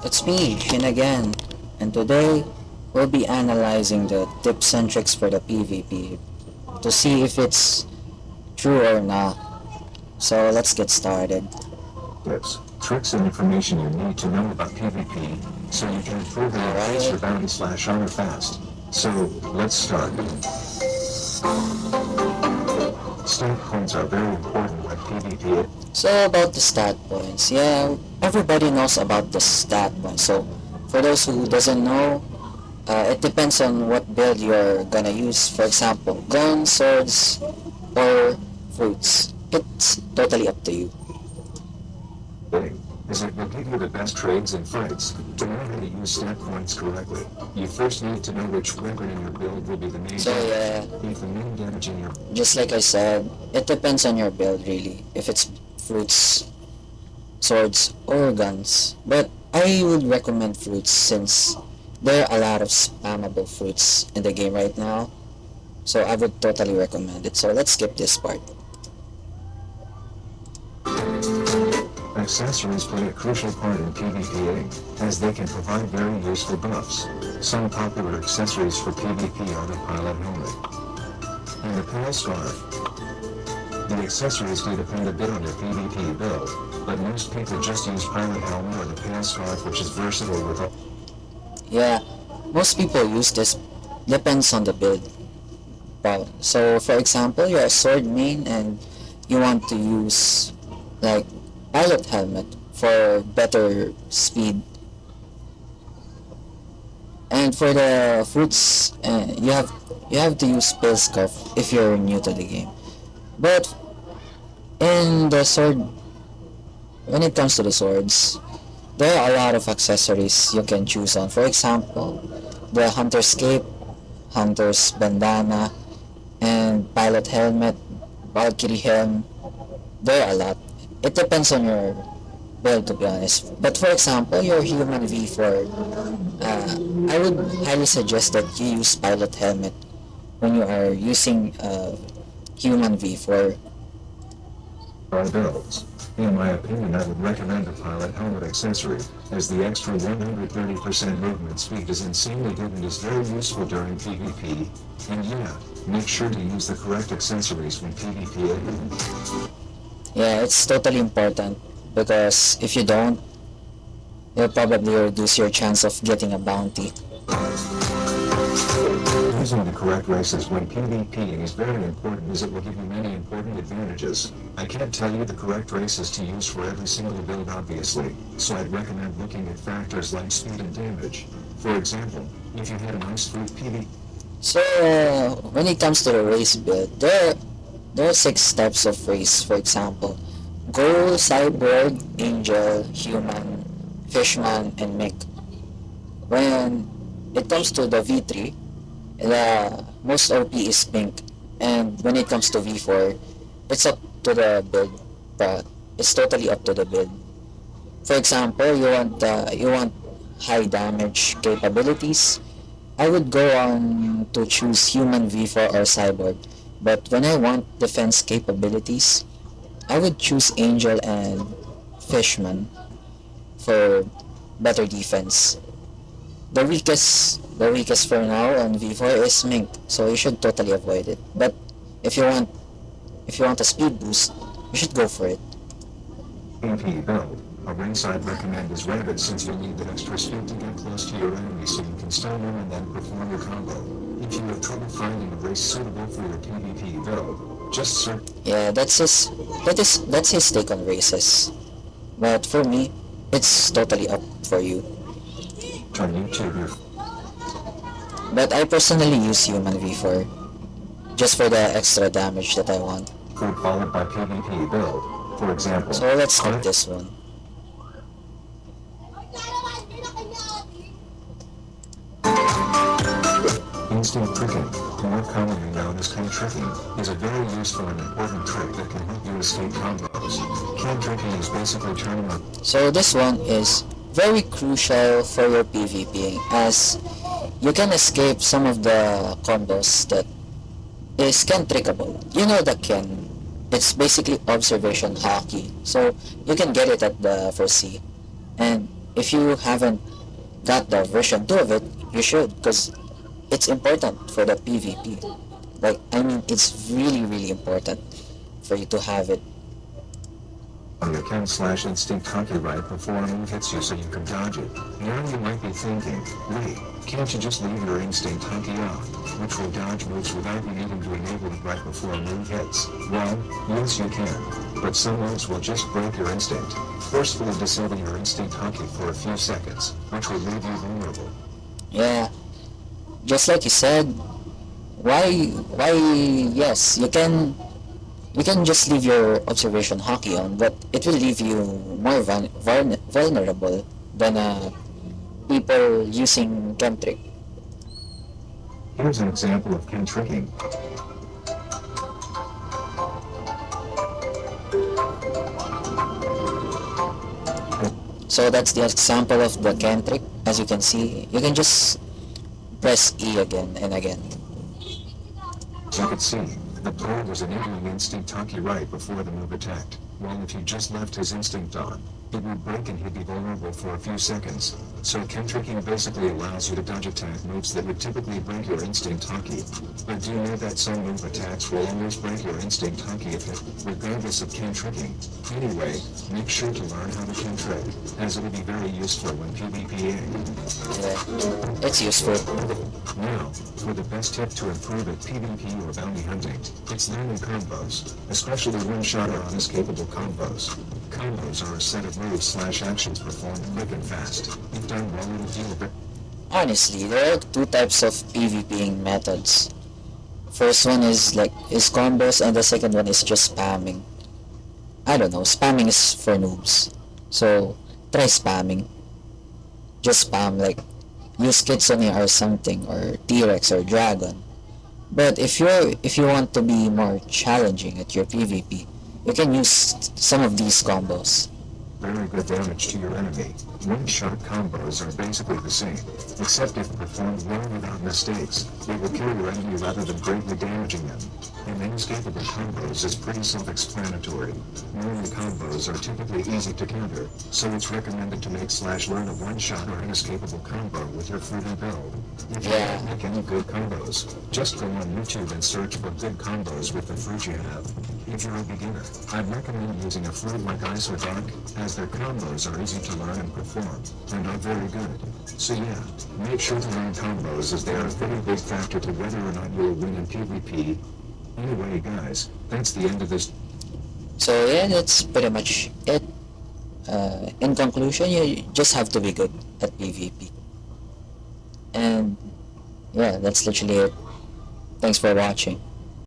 It's me, Shin again, and today we'll be analyzing the tips and tricks for the PvP to see if it's true or not. So let's get started. Tips, tricks, and information you need to know about PvP, so you can improve and increase your Alright, bounty slash honor fast. So, let's start. Stat points are very important when PvP. so about the stat points, yeah, everybody knows about the stat points. So for those who doesn't know, it depends on what build you're gonna use. For example, guns, swords, or fruits. It's totally up to you. Is it will give you the best trades and fights. To know how to use stat points correctly, you first need to know which weapon in your build will be the main So yeah, damage. If the main damage in your just like I said, it depends on your build really. If it's fruits, swords, or guns. But I would recommend fruits since there are a lot of spammable fruits in the game right now. So I would totally recommend it. So let's skip this part. accessories play a crucial part in PvPA, as they can provide very useful buffs. Some popular accessories for PvP are the pilot helmet and the pale scarf. The accessories do depend a bit on your PvP build, but most people just use pilot helmet or the pale scarf, which is versatile with all. Yeah, most people use this. Depends on the build. But so for example, you're a sword main and you want to use like pilot helmet for better speed. And for the fruits, you have to use Spill Scarf if you're new to the game. But in the sword, when it comes to the swords, there are a lot of accessories you can choose on. For example, the Hunter's Cape, Hunter's Bandana, and Pilot Helmet, Valkyrie Helm. There are a lot. It depends on your build, to be honest. But for example, your human V4, I would highly suggest that you use Pilot Helmet when you are using human V4. Builds. In my opinion, I would recommend the pilot helmet accessory, as the extra 130% movement speed is insanely good and is very useful during PvP. And yeah, make sure to use the correct accessories when PvP. Yeah, it's totally important because if you don't, you'll probably reduce your chance of getting a bounty. Using the correct races when PvPing is very important, as it will give you many important advantages. I can't tell you the correct races to use for every single build obviously, so I'd recommend looking at factors like speed and damage. For example, if you had a nice fruit PvP. So when it comes to the race build, there are six types of race. For example, Ghoul, Cyborg, Angel, Human, Fishman, and Mech. When it comes to the V3, the most OP is Pink, and when it comes to V4, it's up to the build. But it's totally up to the build. For example, you want high damage capabilities. I would go on to choose Human V4 or Cyborg. But when I want defense capabilities, I would choose Angel and Fishman for better defense. The weakest for now on V4 is Mink, so you should totally avoid it. But if you want if you want a speed boost, you should go for it. AP build. A race I'd recommend is Rabbit, since you'll need the extra speed to get close to your enemy so you can stun them and then perform your combo. If you have trouble finding a race suitable for your PvP build, just search. Yeah, that's his take on races. But for me, it's totally up for you. On YouTube your But I personally use Human V4 just for the extra damage that I want. food followed by PvP build. For example, So let's skip this one. instant tricking, more commonly known as can tricking, is a very useful and important trick that can help you escape combos. Can tricking is basically turning up. So this one is very crucial for your PvP as you can escape some of the combos that is Ken trickable. You know the Ken. It's basically observation hockey. So you can get it at the first C. And if you haven't got the version 2 of it, you should, because it's important for the PvP. Like, I mean, it's really, really important for you to have it. You can slash instinct hockey right before a move hits you so you can dodge it. Now you might be thinking, wait, can't you just leave your instinct hockey on, which will dodge moves without you needing to enable it right before a move hits? Well, yes you can, but some moves will just break your instinct, forcefully disable your instinct hockey for a few seconds, which will leave you vulnerable. Yeah, just like you said, yes, you can just leave your observation hockey on, but it will leave you more vulnerable than people using Kentrick. Here's an example of Ken tricking. So that's the example of the Kentrick. As you can see, you can just press E again and again. As you could see, the player was enabling instinct hockey right before the move attacked, while if you just left his instinct on, it would break and he'd be vulnerable for a few seconds. So Kentricking basically allows you to dodge attack moves that would typically break your instinct hockey. But do you know that some move attacks will always break your instinct hockey if hit, regardless of Kentricking? Anyway, make sure to learn how to Kentrick, as it will be very useful when PvPing. Yeah, it's useful. Now, for the best tip to improve at PvP or bounty hunting, it's learning combos, especially one-shot or unescapable combos. Combos are a set of moves/actions performed quick and fast. If done well, it'll feel bit. Honestly, there are two types of PvPing methods. First one is combos, and the second one is just spamming. I don't know, spamming is for noobs. So try spamming. Just spam, like use Kitsune or something, or T-Rex or Dragon. But if you want to be more challenging at your PvP, you can use some of these combos. Very good damage to your enemy. One-shot combos are basically the same, except if performed well without mistakes, they will kill your enemy rather than greatly damaging them. And inescapable combos is pretty self-explanatory. Normal combos are typically easy to counter, so it's recommended to make/learn a one-shot or inescapable combo with your fruity build. If you can't make any good combos, just go on YouTube and search for good combos with the fruit you have. If you're a beginner, I'd recommend using a fruit like Ice or Dark, as their combos are easy to learn and perform, and are very good. So yeah, make sure to learn combos as they are a pretty big factor to whether or not you'll win in PvP. Anyway guys, that's the end of this. So yeah, that's pretty much it. In conclusion, you just have to be good at PvP. And yeah, that's literally it. Thanks for watching.